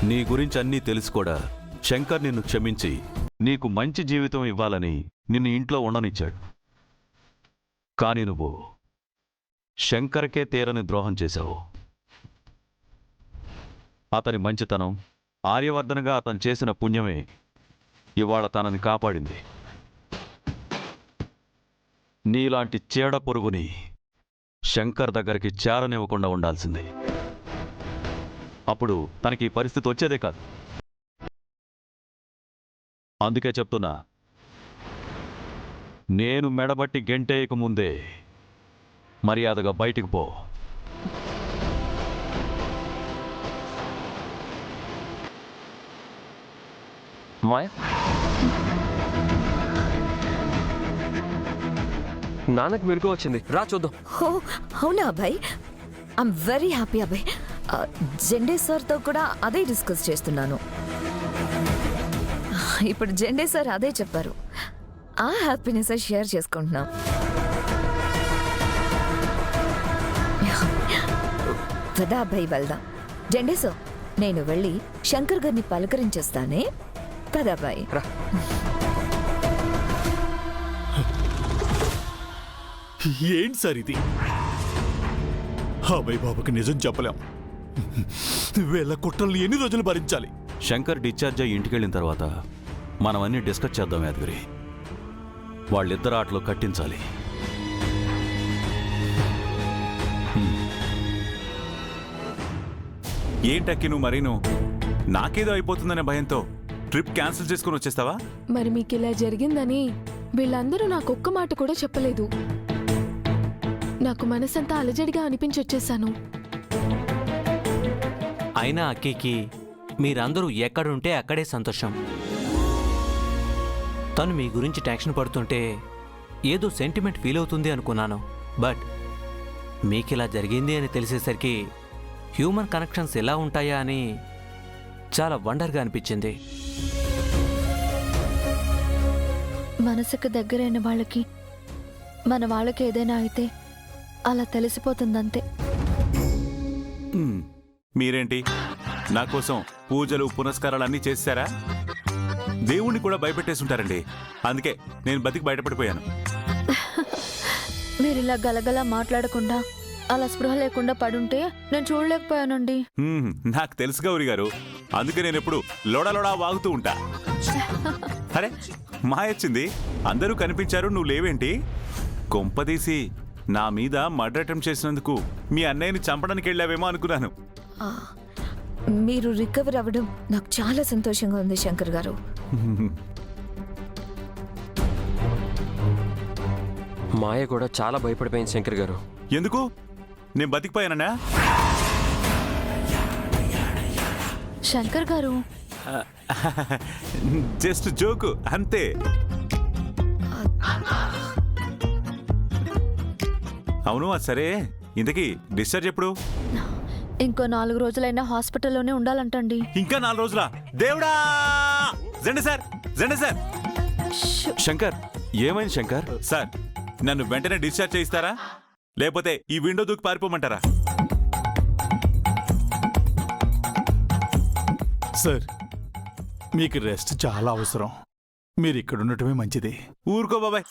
నీ గురించి అన్నీ తెలుసు కూడా శంకర్ నిన్ను క్షమించి నీకు మంచి జీవితం ఇవ్వాలని నిన్ను ఇంట్లో ఉండనిచ్చాడు. కానీ నువ్వు శంకర్కే తీరని ద్రోహం చేశావు. అతని మంచితనం, ఆర్యవర్ధనగా అతను చేసిన పుణ్యమే ఇవాళ తనని కాపాడింది. నీలాంటి చీడ పొరుగుని శంకర్ దగ్గరికి చేరనివ్వకుండా ఉండాల్సింది. అప్పుడు తనకి ఈ పరిస్థితి వచ్చేదే కాదు. అందుకే చెప్తున్నా, నేను మెడబట్టి గెంటేయక ముందే మర్యాదగా బయటికి పో. నాన్నకు మెరుగు వచ్చింది, రా చూద్దాం. అవునా అబ్బాయి? ఐఎమ్ వెరీ హ్యాపీ అబ్బాయి. జెండే సార్తో కూడా అదే డిస్కస్ చేస్తున్నాను. ఇప్పుడు జెండే సార్ అదే చెప్పారు. ఆ హ్యాపీనెస్ షేర్ చేసుకుంటున్నాం. కదా అబ్బాయి, వెళ్దాం. జెండే సార్, నేను వెళ్ళి శంకర్ గారిని పలకరించేస్తానే. కదా అబ్బాయి? ఏంటి సార్ ఇది? అబ్బాయి బాబుకి నిజం చెప్పలేం. వీళ్ళ కుట్రల్ని ఎన్ని రోజులు భరించాలి? శంకర్ డిశ్చార్జ్ అయ్యి ఇంటికెళ్ళిన తర్వాత మనం అన్నీ డిస్కస్ చేద్దాం యాదగిరి. వాళ్ళిద్దరు ఆటలు కట్టించాలి. ఏంటక్కి నువ్వు మరీను నాకేదో అయిపోతుందనే భయంతో ట్రిప్ క్యాన్సిల్ చేసుకుని వచ్చేస్తావా? మరి మీకు ఇలా జరిగిందని వీళ్ళందరూ నాకొక్క మాట కూడా చెప్పలేదు. నాకు మనసంతా అలజడిగా అనిపించి వచ్చేసాను. అయినా అక్కీకి మీరందరూ ఎక్కడుంటే అక్కడే సంతోషం. తను మీ గురించి టెన్షన్ పడుతుంటే ఏదో సెంటిమెంట్ ఫీల్ అవుతుంది అనుకున్నాను. బట్ మీకిలా జరిగింది అని తెలిసేసరికి హ్యూమన్ కనెక్షన్స్ ఎలా ఉంటాయా అని చాలా వండర్గా అనిపించింది. మనసుకు దగ్గరైన వాళ్ళకి మన వాళ్ళకి ఏదైనా అయితే అలా తెలిసిపోతుందంతే. మీరేంటి నా కోసం పూజలు పునస్కారాలు అన్నీ చేశారా? దేవుణ్ణి కూడా భయపెట్టేస్తుంటారండి. అందుకే నేను బతికి బయటపడిపోయాను. మీరు ఇలా గలగలా మాట్లాడకుండా అలా స్పృహ లేకుండా పడుంటే నేను చూడలేకపోయానండి. నాకు తెలుసు గౌరీ గారు, అందుకే నేను ఎప్పుడు లోడా వాగుతూ ఉంటా. అరే మాయొచ్చింది, అందరూ కనిపించారు, నువ్వు లేవేంటి? కొంపదీసి నా మీద మర్డర్ అటెంప్ట్ చేసినందుకు మీ అన్నయ్యని చంపడానికి వెళ్ళావేమో అనుకున్నాను. మీరు రికవర్ అవ్వడం నాకు చాలా సంతోషంగా ఉంది శంకర్ గారు. మాయ కూడా చాలా భయపడిపోయింది శంకర్ గారు. ఎందుకు? నేను బతికిపోయానన్నా? శంకర్ గారు జస్ట్ జోకు అంతే. అవును, అది సరే. ఇంతకీ డిశ్చార్జ్ ఎప్పుడు? ఇంకో 4 రోజులైనా హాస్పిటల్లోనే ఉండాలంటండి. ఇంకా 4 రోజులా? దేవుడా! జెండే సార్, జెండే సార్. శంకర్, ఏమైంది శంకర్? సార్, నన్ను వెంటనే డిశ్చార్జ్ చేయిస్తారా, లేకపోతే ఈ విండో దూకి పారిపోమంటారా? సార్, మీకు రెస్ట్ చాలా అవసరం. మీరు ఇక్కడ ఉండటమే మంచిది. ఊరుకో బాబాయ్.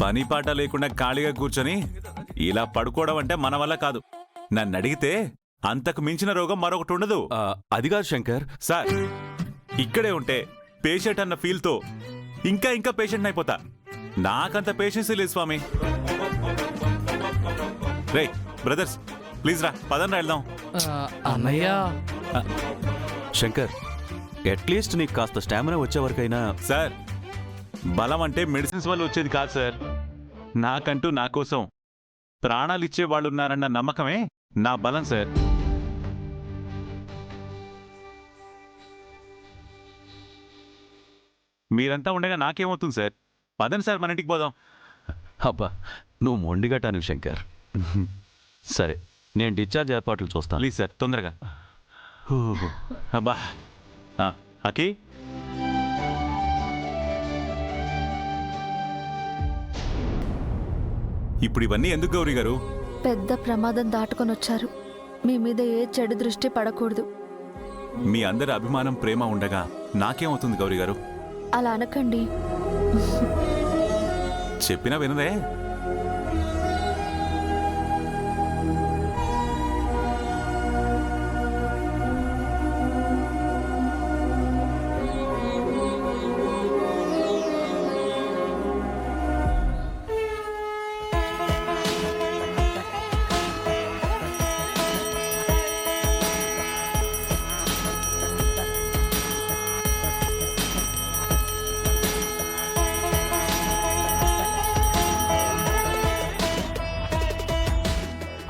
పని పాట లేకుండా ఖాళీగా కూర్చొని ఇలా పడుకోవడం అంటే మన వల్ల కాదు. నన్ను అడిగితే అంతకు మించిన రోగం మరొకటి ఉండదు. అదిగా శంకర్. సార్, ఇక్కడే ఉంటే పేషెంట్ అన్న ఫీల్తో ఇంకా పేషెంట్ అయిపోతా. నాకంత పేషెన్స్ లేదు స్వామి. రే బ్రదర్స్, ప్లీజ్ రా, పదంరా వెళ్దాం. అన్నయ్య. శంకర్, అట్లీస్ట్ నీకు కాస్త స్టామినా వచ్చే వరకైనా. సార్, బలం అంటే మెడిసిన్స్ వల్ల వచ్చేది కాదు సార్. నాకంటూ నా కోసం ప్రాణాలు ఇచ్చే వాళ్ళు ఉన్నారన్న నమ్మకమే నా బలం సార్. మీరంతా ఉండగా నాకేమవుతుంది సార్? పదండి సార్, మన ఇంటికి పోదాం. అబ్బా, నువ్వు మొండిగట్టాను శంకర్. సరే, నేను డిశ్చార్జ్ ఏర్పాట్లు చూస్తాను. ప్లీజ్ సార్, తొందరగా. అబ్బా అకి, ఇప్పుడు ఇవన్నీ ఎందుకు గౌరీ గారు? పెద్ద ప్రమాదం దాటుకొని వచ్చారు. మీ మీద ఏ చెడు దృష్టి పడకూడదు. మీ అందరి అభిమానం ప్రేమ ఉండగా నాకేమవుతుంది గౌరీ గారు? అలా అనకండి. చెప్పినా వినదే.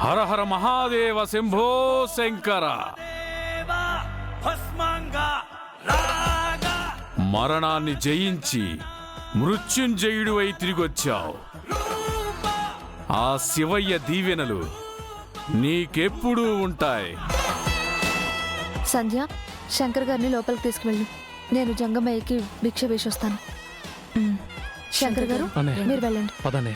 హర హర మహాదేవ శంభో శంకర. మరణాన్ని జయించి మృత్యుంజయుడివై తిరిగొచ్చావు. ఆ శివయ్య దీవెనలు నీకెప్పుడూ ఉంటాయి. సంధ్య, శంకర్ గారిని లోపలికి తీసుకువెళ్ళు. నేను జంగమయ్యకి భిక్ష వేసొస్తాను. శంకర్ గారు, మీరు వెళ్ళండి. పదనే.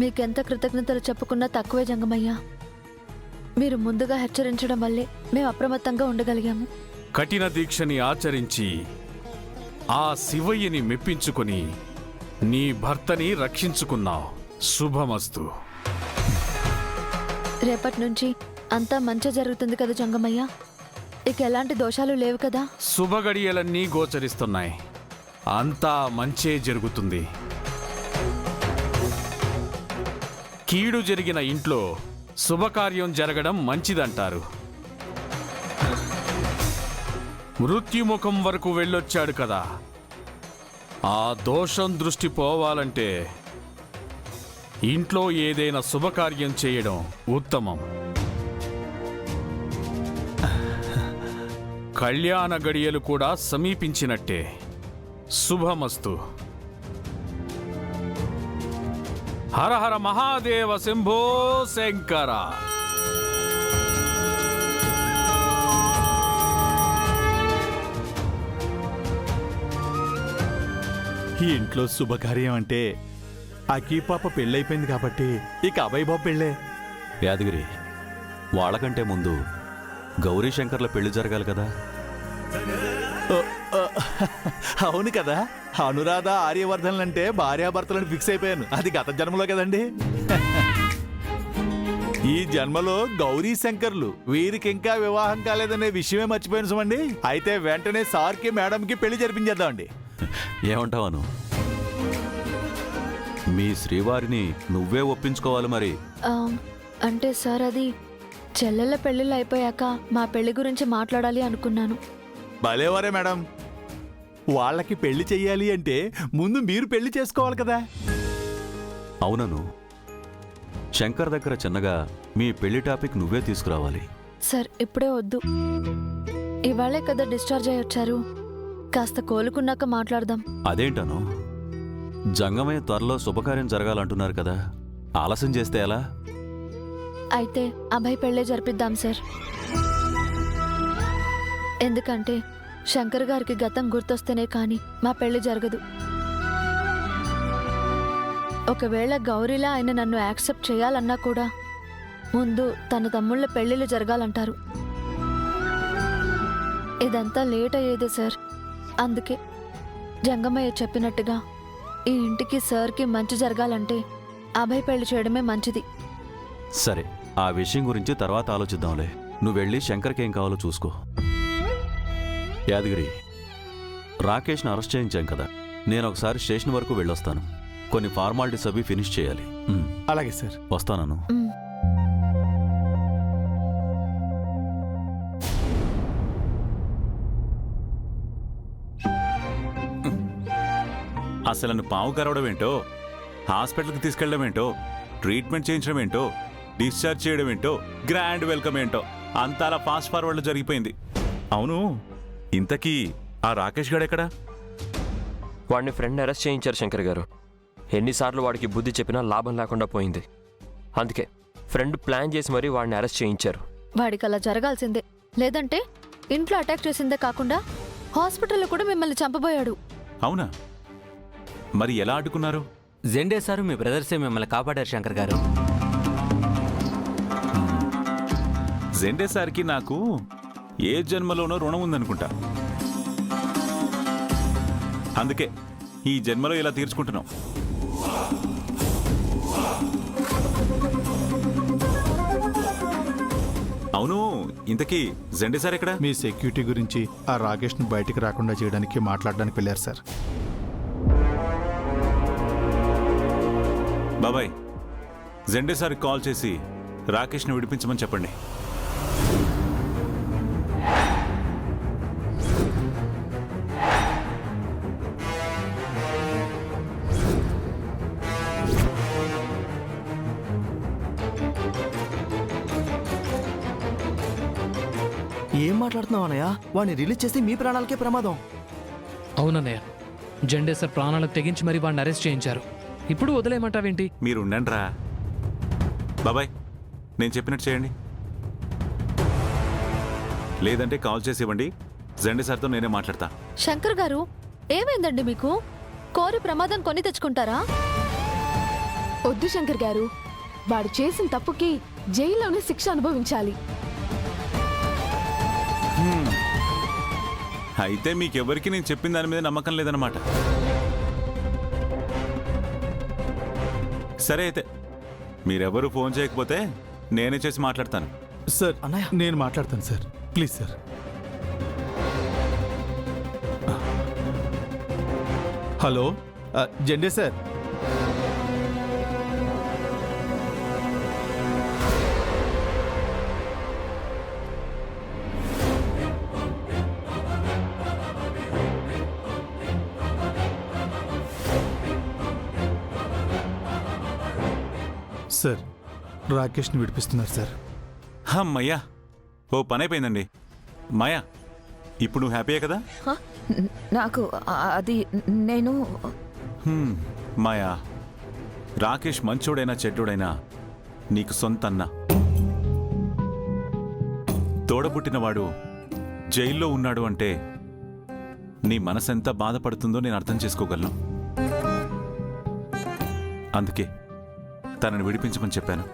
మీకెంత కృతజ్ఞతలు చెప్పుకున్నా తక్కువే జంగమయ్య. మీరు ముందుగా హెచ్చరించడం వల్లే మేము అప్రమత్తంగా ఉండగలిగాము. కఠిన దీక్షని ఆచరించి ఆ శివయ్యని మెప్పించుకుని నీ భర్తని రక్షించుకున్నావు. శుభమస్తు. రేపటి నుంచి అంతా మంచి జరుగుతుంది కదా జంగమయ్య? ఇక ఎలాంటి దోషాలు లేవు కదా? శుభగడియలన్నీ గోచరిస్తున్నాయి. అంతా మంచే జరుగుతుంది. కీడు జరిగిన ఇంట్లో శుభకార్యం జరగడం మంచిదంటారు. మృత్యుముఖం వరకు వెళ్ళొచ్చాడు కదా, ఆ దోషం దృష్టి పోవాలంటే ఇంట్లో ఏదైనా శుభకార్యం చేయడం ఉత్తమం. కళ్యాణ గడియలు కూడా సమీపించినట్టే. శుభమస్తు. హర హర మహాదేవ శంభో శంకర. ఈ ఇంట్లో శుభకార్యం అంటే అకీపాప పెళ్ళైపోయింది కాబట్టి ఇక అభయ్ బాబు పెళ్ళే. యాదగిరి, వాళ్ళకంటే ముందు గౌరీ శంకర్ల పెళ్లి జరగాలి కదా. అవును కదా, అనురాధ ఆర్యవర్ధన్లంటే భార్యాభర్తలను ఫిక్స్ అయిపోయాను. అది గత జన్మలో కదండి. ఈ జన్మలో గౌరీ శంకర్లు, వీరికి ఇంకా వివాహం కాలేదనే విషయమే మర్చిపోయాను సుమండి. అయితే వెంటనే సార్కి మేడంకి పెళ్లి జరిపించేద్దామండి. ఏమంటావను? మీ శ్రీవారిని నువ్వే ఒప్పించుకోవాలి మరి. అంటే సార్, అది చెల్లెళ్ళ పెళ్ళిళ్ళు అయిపోయాక మా పెళ్లి గురించి మాట్లాడాలి అనుకున్నాను. భలేవారే మేడం, వాళ్ళకి పెళ్లి చెయ్యాలి అంటే ముందు మీరు పెళ్లి చేసుకోవాలి కదా. అవునను, శంకర్ దగ్గర చిన్నగా మీ పెళ్లి టాపిక్ నువ్వే తీసుకురావాలి. సార్, ఇప్పుడే వద్దు. ఇవాళే కదా డిశ్చార్జ్ అయ్యి వచ్చారు. కాస్త కోలుకున్నాక మాట్లాడదాం. అదేంటను, జంగమయ్య త్వరలో శుభకార్యం జరగాలంటున్నారు కదా, ఆలస్యం చేస్తే ఎలా? అయితే అభయ్ పెళ్ళే జరిపిద్దాం సార్. ఎందుకంటే శంకర్ గారికి గతం గుర్తొస్తేనే కానీ మా పెళ్లి జరగదు. ఒకవేళ గౌరీలా ఆయన నన్ను యాక్సెప్ట్ చేయాలన్నా కూడా ముందు తన తమ్ముళ్ళ పెళ్లిళ్ళు జరగాలంటారు. ఇదంతా లేట్ అయ్యేదే సార్. అందుకే జంగమయ్య చెప్పినట్టుగా ఈ ఇంటికి సార్కి మంచి జరగాలంటే అభయ్ పెళ్లి చేయడమే మంచిది. సరే, ఆ విషయం గురించి తర్వాత ఆలోచిద్దాంలే. నువ్వు వెళ్ళి శంకర్కి ఏం కావాలో చూసుకో. యాదగిరి, రాకేష్ని అరెస్ట్ చేయించాం కదా, నేను ఒకసారి స్టేషన్ వరకు వెళ్ళొస్తాను. కొన్ని ఫార్మాలిటీస్ అవి ఫినిష్ చేయాలి. అలాగే సార్, వస్తాను. అసలు పాము కరవడం ఏంటో, హాస్పిటల్కి తీసుకెళ్ళడం ఏంటో, ట్రీట్మెంట్ చేయించడం ఏంటో, డిశ్చార్జ్ చేయడం ఏంటో, గ్రాండ్ వెల్కమ్ ఏంటో అంతా అలా ఫాస్ట్ ఫార్వర్డ్లో జరిగిపోయింది. అవును, ఇంతకీ ఆ రాకేష్ గారు ఎక్కడా? వాడిని ఫ్రెండ్ అరెస్ట్ చేయించారు శంకర్ గారు. ఎన్నిసార్లు వాడికి బుద్ధి చెప్పినా లాభం లేకుండా పోయింది. అందుకే ఫ్రెండ్ ప్లాన్ చేసి మరీ వాడిని అరెస్ట్ చేయించారు. వాడికి అలా జరగాల్సిందే. లేదంటే ఇంట్లో అటాక్ చేసిందే కాకుండా హాస్పిటల్లో కూడా మిమ్మల్ని చంపబోయాడు. అవునా? మరి ఎలా అడ్డుకున్నారు? జెండే సారు మీ బ్రదర్సే మిమ్మల్ని కాపాడారు శంకర్ గారు. జెండే సార్కి నాకు ఏ జన్మలోనో రుణం ఉందనుకుంటా. అందుకే ఈ జన్మలో ఇలా తీర్చుకుంటున్నాం. అవును, ఇంతకీ జెండే సార్ ఎక్కడ? మీ సెక్యూరిటీ గురించి ఆ రాకేష్ను బయటికి రాకుండా చేయడానికి మాట్లాడడానికి వెళ్ళారు సార్. బాబాయ్, జెండే సార్కి కాల్ చేసి రాకేష్ని విడిపించమని చెప్పండి. ఏం మాట్లాడుతున్నావు అన్నయ్య? వాడిని రిలీజ్ చేస్తే మీ ప్రాణాలకే ప్రమాదం. అవునన్నయ్య, జెండే సార్ ప్రాణాలకు తెగించి మరి వాడిని అరెస్ట్ చేయించారు. ఇప్పుడు వదిలేయమంటావేంటి? మీరు ఉండండిరా. బాబాయ్, నేను చెప్పినట్టు చేయండి. లేదంటే కాల్ చేసి ఇవ్వండి, జెండే సార్తో నేనే మాట్లాడతా. శంకర్ గారు, ఏమైందండి మీకు? కోరి ప్రమాదం కొని తెచ్చుకుంటారా? వద్దు శంకర్ గారు, వాడు చేసిన తప్పుకి జైల్లోనే శిక్ష అనుభవించాలి. అయితే మీకెవరికి నేను చెప్పిన దాని మీద నమ్మకం లేదన్నమాట. సరే, అయితే మీరెవరు ఫోన్ చేయకపోతే నేనే చేసి మాట్లాడతాను. సార్ అన్నయ్య. నేను మాట్లాడతాను sir, please sir. Hello, Jende sir. Sir, రాకేష్ని విడిపిస్తున్నారు సార్. అమ్మయ్యా, ఓ పని అయిపోయిందండి. మాయా, ఇప్పుడు నువ్వు హ్యాపీయే కదా? హ? నాకు అది నేను మాయా, రాకేష్ మంచోడైనా చెడ్డోడైనా నీకు సొంత అన్న. తోడబుట్టినవాడు జైల్లో ఉన్నాడు అంటే నీ మనసెంత బాధపడుతుందో నేను అర్థం చేసుకోగలను. అందుకే తనని విడిపించమని చెప్పాను.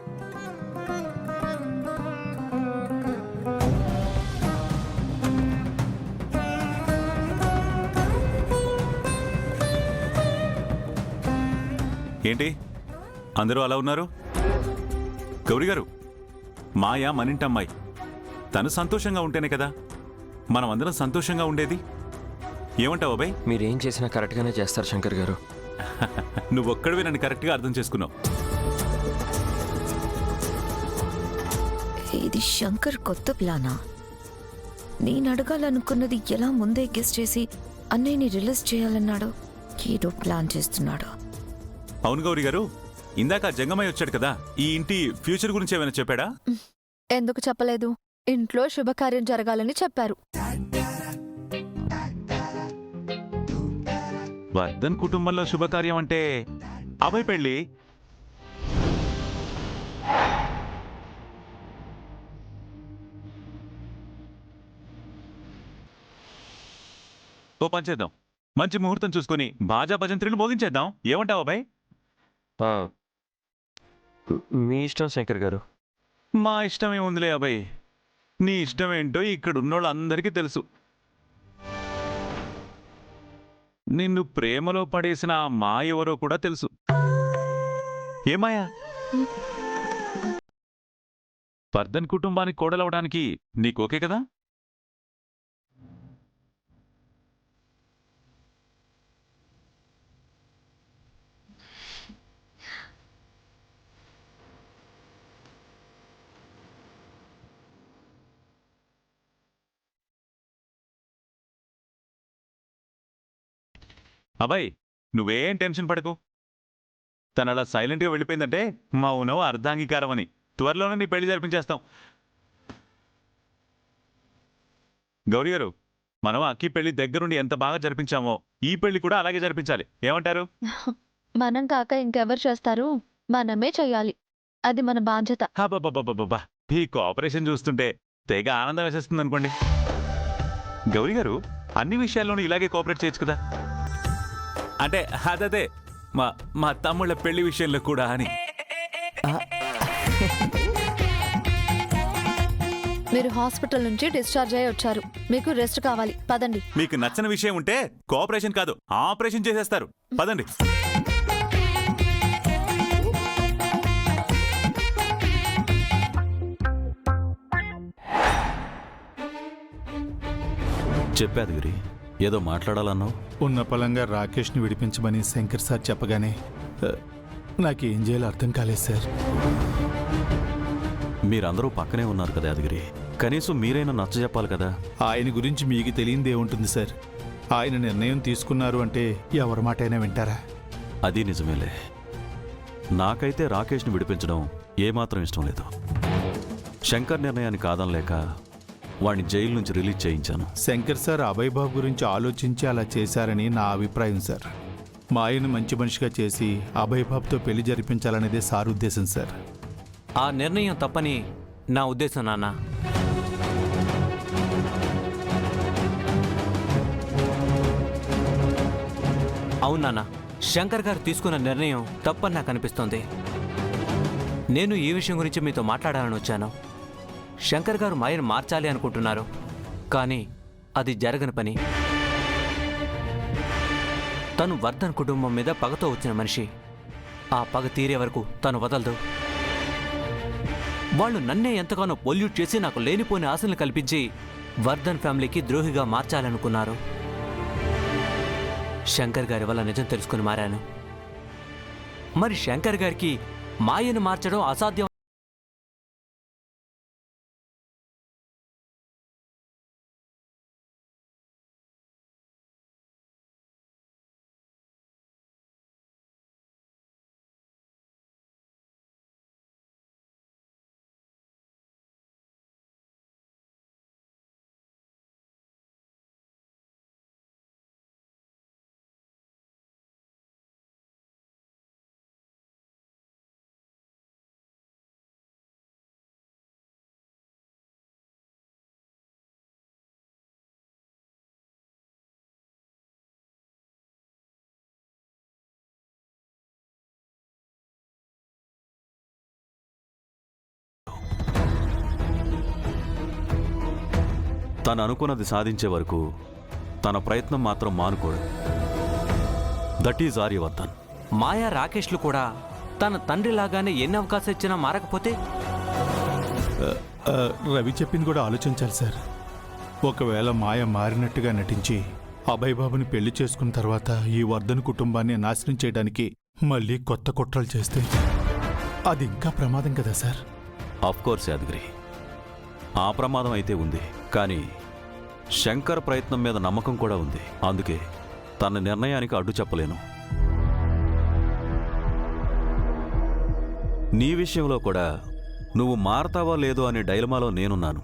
ఏంటి అందరూ అలా ఉన్నారు? గౌరీ గారు, మాయా మనింటమ్మాయి. తను సంతోషంగా ఉంటేనే కదా మనం అందరం సంతోషంగా ఉండేది. ఏమంటావు అబ్బాయి? మీరేం చేసినా కరెక్ట్గానే చేస్తారు శంకర్ గారు. నువ్వొక్కడివే నన్ను కరెక్ట్గా అర్థం చేసుకున్నావు. ఇది శంకర్ కొత్త ప్లానా? నేను అడగాలనుకున్నది ఎలా ముందే గెస్ చేసి అన్నయ్యని రిలీజ్ చేయాలన్నాడు. ఏదో ప్లాన్ చేస్తున్నాడు. అవును గౌరీ గారు, ఇందాక జంగమయ్య వచ్చాడు కదా, ఈ ఇంటి ఫ్యూచర్ గురించి ఏమైనా చెప్పాడా? ఎందుకు చెప్పలేదు? ఇంట్లో శుభకార్యం జరగాలని చెప్పారు. వర్ధన్ కుటుంబంలో శుభకార్యం అంటే అభయ్ పెళ్ళి. ఓ పని చేద్దాం, మంచి ముహూర్తం చూసుకుని బాజా భజంత్రులు మోగించేద్దాం. ఏమంటావు అబ్బాయి? మీ ఇష్టం శంకర్ గారు. మా ఇష్టం ఏముందిలే అబ్బాయి, నీ ఇష్టం ఏంటో ఇక్కడున్నోళ్ళందరికీ తెలుసు. నిన్ను ప్రేమలో పడేసిన ఆ మా ఎవరో కూడా తెలుసు. ఏమాయా? వర్ధన్ కుటుంబానికి కోడలవడానికి నీకోకే కదా? అబ్బాయి, నువ్వేం టెన్షన్ పడకు. తను అలా సైలెంట్గా వెళ్ళిపోయిందంటే మౌనం అర్ధాంగీకారం అని. త్వరలోనే నీ పెళ్లి జరిపించేస్తాం. గౌరీ గారు, మనం అక్కి పెళ్లి దగ్గరుండి ఎంత బాగా జరిపించామో ఈ పెళ్లి కూడా అలాగే జరిపించాలి. ఏమంటారు? మనం కాక ఇంకెవరు చేస్తారు? మనమే చెయ్యాలి. అది మన బాధ్యత. బాబా, ఈ కోఆపరేషన్ చూస్తుంటే తెగ ఆనందం వేసేస్తుంది అనుకోండి. గౌరీ గారు, అన్ని విషయాల్లోనూ ఇలాగే కోఆపరేట్ చేయొచ్చు కదా. అంటే అదే మా తమ్ముళ్ళ పెళ్లి విషయంలో కూడా అని. మీరు హాస్పిటల్ నుంచి డిశ్చార్జ్ అయ్యి వచ్చారు. మీకు రెస్ట్ కావాలి, పదండి. మీకు నచ్చని విషయం ఉంటే కోఆపరేషన్ కాదు ఆపరేషన్ చేసేస్తారు. పదండి. చెప్పాదు గిరి, ఏదో మాట్లాడాలన్నావు. ఉన్న పలంగా రాకేష్ని విడిపించమని శంకర్ సార్ చెప్పగానే నాకేం చేయాలో అర్థం కాలేదు సార్. మీరందరూ పక్కనే ఉన్నారు కదా యాదగిరి, కనీసం మీరైనా నచ్చ చెప్పాలి కదా. ఆయన గురించి మీకు తెలియందే ఉంటుంది సార్. ఆయన నిర్ణయం తీసుకున్నారు అంటే ఎవరి మాటైనా వింటారా? అది నిజమేలే. నాకైతే రాకేష్ని విడిపించడం ఏమాత్రం ఇష్టం లేదు. శంకర్ నిర్ణయాన్ని కాదనలేక వాడిని జైలు నుంచి రిలీజ్ చేయించాను. శంకర్ సార్ అభయ్ బాబు గురించి ఆలోచించి అలా చేశారని నా అభిప్రాయం సార్. మా ఆయన మంచి మనిషిగా చేసి అభయ్ బాబుతో పెళ్లి జరిపించాలనేదే సార్ ఉద్దేశం సార్. ఆ నిర్ణయం తప్పని నా ఉద్దేశం నాన్న. అవును నాన్న, శంకర్ గారు తీసుకున్న నిర్ణయం తప్పని నాకు అనిపిస్తోంది. నేను ఈ విషయం గురించి మీతో మాట్లాడాలని వచ్చాను. శంకర్ గారు మాయను మార్చాలి అనుకుంటున్నారు, కానీ అది జరగని పని. తను వర్ధన్ కుటుంబం మీద పగతో వచ్చిన మనిషి. ఆ పగ తీరే వరకు తను వదలదు. వాళ్ళు నన్నే ఎంతగానో పొల్యూట్ చేసి నాకు లేనిపోని ఆశలు కల్పించి వర్ధన్ ఫ్యామిలీకి ద్రోహిగా మార్చాలనుకున్నారు. శంకర్ గారి వల్ల నిజం తెలుసుకుని మారాను. మరి శంకర్ గారికి మాయను మార్చడం అసాధ్యం. తను అనుకున్నది సాధించే వరకు తన ప్రయత్నం మాత్రం మానుకోడు. That is Aryavardhan. మాయా రాకేష్లు కూడా తన తండ్రిలాగానే ఎన్ని అవకాశం ఇచ్చినా మారకపోతే? రవి చెప్పింది కూడా ఆలోచించాలి సార్. ఒకవేళ మాయ మారినట్టుగా నటించి అభయ్ బాబుని పెళ్లి చేసుకున్న తర్వాత ఈ వర్ధన్ కుటుంబాన్ని నాశనం చేయడానికి మళ్ళీ కొత్త కుట్రలు చేస్తే అది ఇంకా ప్రమాదం కదా సార్. ఆఫ్కోర్స్ యాదగిరి, ఆ ప్రమాదం అయితే ఉంది. కానీ శంకర్ ప్రయత్నం మీద నమ్మకం కూడా ఉంది. అందుకే తన నిర్ణయానికి అడ్డు చెప్పలేను. నీ విషయంలో కూడా నువ్వు మారతావా లేదో అనే డైలమాలో నేనున్నాను.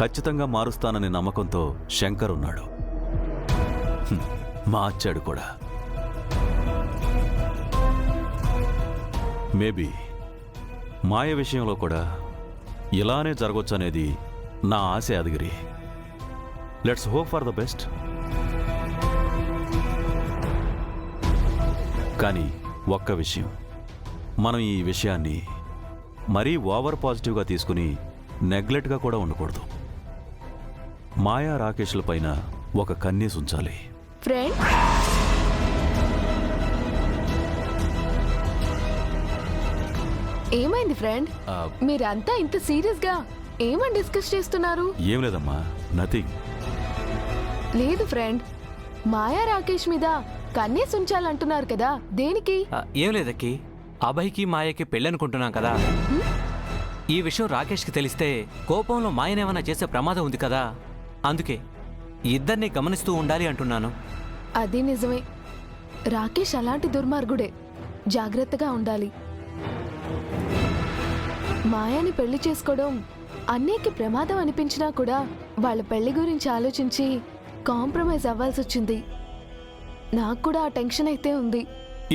ఖచ్చితంగా మారుస్తాననే నమ్మకంతో శంకర్ ఉన్నాడు. మార్చాడు కూడా. మేబీ మాయ విషయంలో కూడా ఇలానే జరగొచ్చనేది నా ఆశ Yadagiri. Let's hope for the best. కానీ ఒక్క విషయం, మనం ఈ విషయాన్ని మరీ ఓవర్ పాజిటివ్గా తీసుకుని నెగ్లెక్ట్గా కూడా ఉండకూడదు. మాయా రాకేష్ల పైన ఒక కన్నేసి ఉంచాలి. ఫ్రెండ్, ఏమైంది ఫ్రెండ్? మీరంతా ఇంత సీరియస్ గా ఏమని డిస్కస్ చేస్తున్నారు? ఏం లేదమ్మా, నథింగ్. లేదు ఫ్రెండ్, మాయా రాకేష్ మీద కన్నేసి ఉంచాలంటున్నారు కదా, దేనికి? ఏం లేదక్కి, అభయ్కి మాయకి పెళ్ళనుకుంటున్నాం కదా. ఈ విషయం రాకేష్కి తెలిస్తే కోపంలో మాయనేమన్నా చేసే ప్రమాదం ఉంది కదా. అందుకే ఇద్దరిని గమనిస్తూ ఉండాలి అంటున్నాను. అది నిజమే. రాకేష్ అలాంటి దుర్మార్గుడే. జాగ్రత్తగా ఉండాలి. మాయాని పెళ్లి చేసుకోవడం అన్నయ్యకి ప్రమాదం అనిపించినా కూడా వాళ్ళ పెళ్లి గురించి ఆలోచించి కాంప్రమైజ్ అవ్వాల్సి వచ్చింది. నాకు కూడా ఆ టెన్షన్ అయితే ఉంది.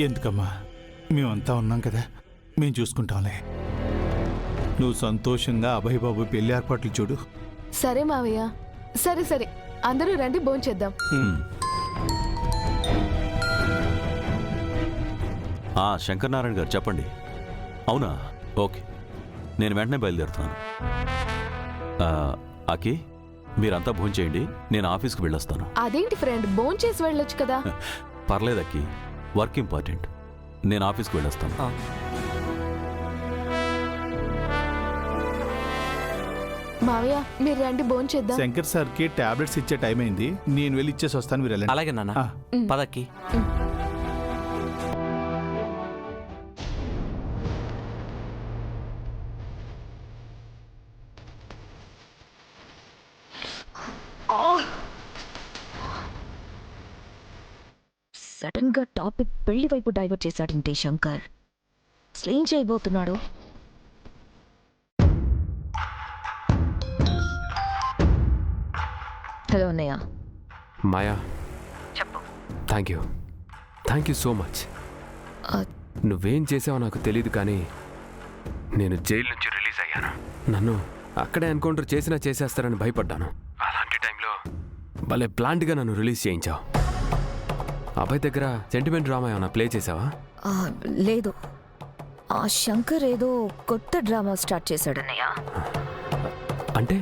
ఎందుకమ్మా, మేమంతా ఉన్నాం కదా, మేము చూసుకుంటాంలే. నువ్వు సంతోషంగా అభయ్ బాబు పెళ్లి ఏర్పాట్లు చూడు. సరే మావయ్య. సరే సరే, అందరూ రండి, భోంచేద్దాం. శంకర్ నారాయణ గారు చెప్పండి. అవునా, ఓకే, నేను వెంటనే బయలుదేరుతున్నాను. అకి, మీరంతా భోంచేయండి, నేను ఆఫీస్కి వెళ్ళొస్తాను. అదేంటి ఫ్రెండ్, భోంచేసి వెళ్ళొచ్చు కదా. పర్లేదు అక్కి, వర్క్ ఇంపార్టెంట్, నేను ఆఫీస్కి వెళ్ళొస్తాను. మావయ్య మీరు రండి, భోంచేద్దాం. శంకర్ సార్కి టాబ్లెట్స్ ఇచ్చే టైం అయింది, నేను వెళ్ళి ఇచ్చేసి వస్తాను, మీరు వెళ్ళండి. అలాగే నాన్న, పదక్కి. సడన్ గా టాపిక్ పెళ్లి వైపు డైవర్ట్ చేశాడంటే శంకర్ అసలు ఏం చేయబోతున్నాడు? హలో అన్నయ్య. మాయా, చెప్పు. Thank you so much. నువ్వేం చేసావో నాకు తెలియదు, కానీ నేను జైలు నుంచి రిలీజ్ అయ్యాను. నన్ను అక్కడే ఎన్కౌంటర్ చేసినా చేసేస్తారని భయపడ్డాను. అలాంటి టైంలో భలే ప్లాంట్గా నన్ను రిలీజ్ చేయించావు. అబ్బాయి దగ్గర సెంటిమెంట్ డ్రామా ఏమైనా ప్లే చేసావా? లేదు, ఆ శంకర్ ఏదో కొత్త డ్రామా స్టార్ట్ చేశాడన్నయ్య. అంటే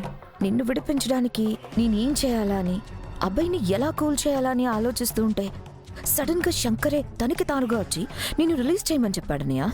నిన్ను విడిపించడానికి నేనేం చేయాలా అని, అబ్బాయిని ఎలా కూల్ చేయాలా అని ఆలోచిస్తూ ఉంటే సడన్ గా శంకరే తనకి తానుగా వచ్చి నిన్ను రిలీజ్ చేయమని చెప్పాడన్నయ్య.